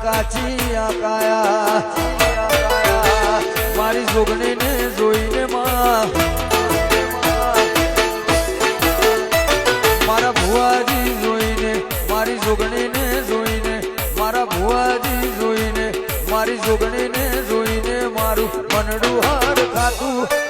કાચી કાયા મારી જોગણીને જોઈને મારા ભુવાજી જોઈને મારી જોગણીને જોઈને મારા ભુવાજી જોઈને મારી જોગણીને જોઈને મારું મનડું હાર ખાતું